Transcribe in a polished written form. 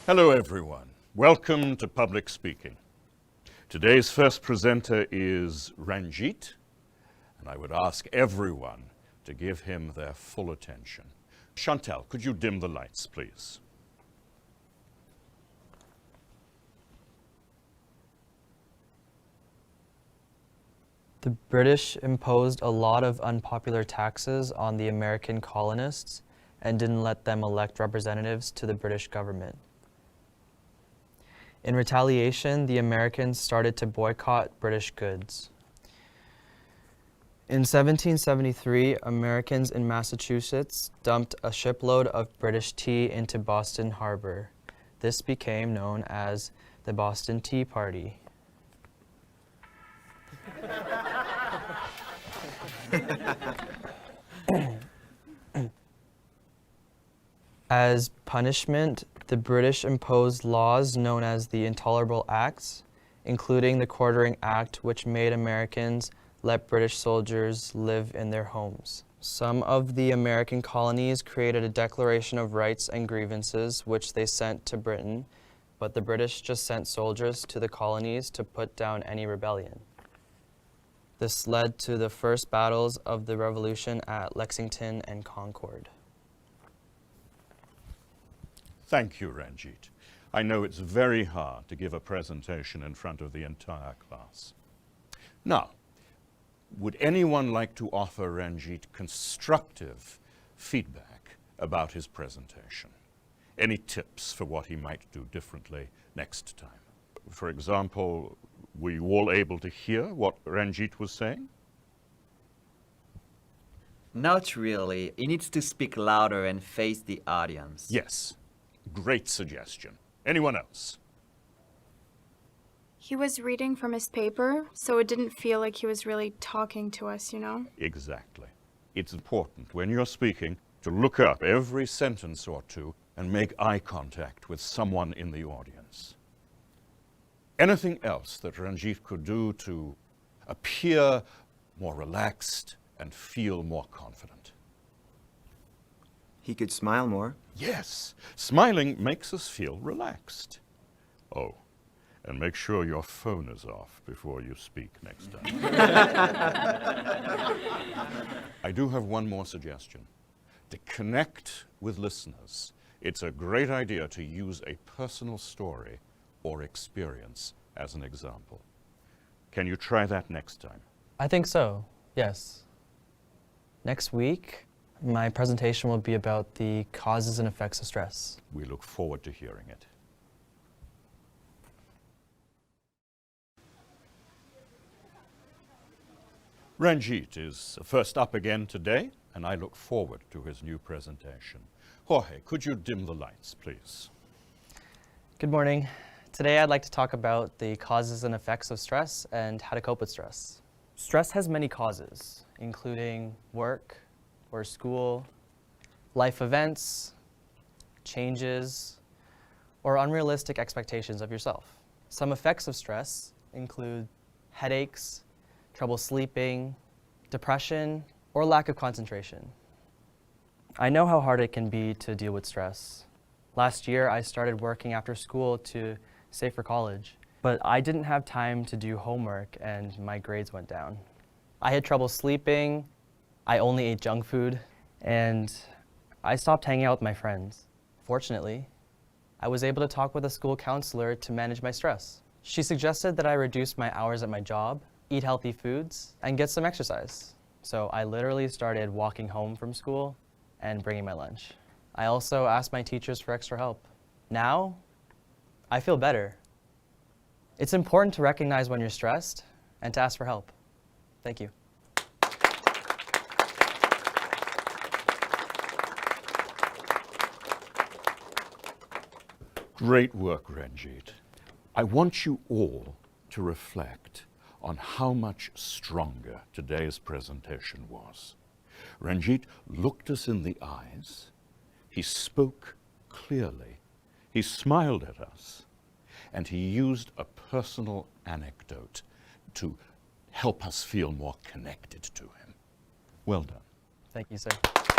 Hello everyone. Welcome to Public Speaking. Today's first presenter is Ranjit, and I would ask everyone to give him their full attention. Chantal, could you dim the lights, please? The British imposed a lot of unpopular taxes on the American colonists and didn't let them elect representatives to the British government. In retaliation, the Americans started to boycott British goods. In 1773, Americans in Massachusetts dumped a shipload of British tea into Boston Harbor. This became known as the Boston Tea Party. As punishment, the British imposed laws known as the Intolerable Acts, including the Quartering Act, which made Americans let British soldiers live in their homes. Some of the American colonies created a Declaration of Rights and Grievances, which they sent to Britain, but the British just sent soldiers to the colonies to put down any rebellion. This led to the first battles of the Revolution at Lexington and Concord. Thank you, Ranjit. I know it's very hard to give a presentation in front of the entire class. Now, would anyone like to offer Ranjit constructive feedback about his presentation? Any tips for what he might do differently next time? For example, were you all able to hear what Ranjit was saying? Not really. He needs to speak louder and face the audience. Yes. Great suggestion. Anyone else? He was reading from his paper, so it didn't feel like he was really talking to us, you know? Exactly. It's important when you're speaking to look up every sentence or two and make eye contact with someone in the audience. Anything else that Ranjit could do to appear more relaxed and feel more confident? He could smile more. Yes, smiling makes us feel relaxed. Oh, and make sure your phone is off before you speak next time. I do have one more suggestion. To connect with listeners, it's a great idea to use a personal story or experience as an example. Can you try that next time? I think so, yes. Next week, my presentation will be about the causes and effects of stress. We look forward to hearing it. Ranjit is first up again today, and I look forward to his new presentation. Jorge, could you dim the lights, please? Good morning. Today I'd like to talk about the causes and effects of stress and how to cope with stress. Stress has many causes, including work or school, life events, changes, or unrealistic expectations of yourself. Some effects of stress include headaches, trouble sleeping, depression, or lack of concentration. I know how hard it can be to deal with stress. Last year, I started working after school to save for college, but I didn't have time to do homework and my grades went down. I had trouble sleeping, I only ate junk food, and I stopped hanging out with my friends. Fortunately, I was able to talk with a school counselor to manage my stress. She suggested that I reduce my hours at my job, eat healthy foods, and get some exercise. So I literally started walking home from school and bringing my lunch. I also asked my teachers for extra help. Now, I feel better. It's important to recognize when you're stressed and to ask for help. Thank you. Great work, Ranjit. I want you all to reflect on how much stronger today's presentation was. Ranjit looked us in the eyes, he spoke clearly, he smiled at us, and he used a personal anecdote to help us feel more connected to him. Well done. Thank you, sir.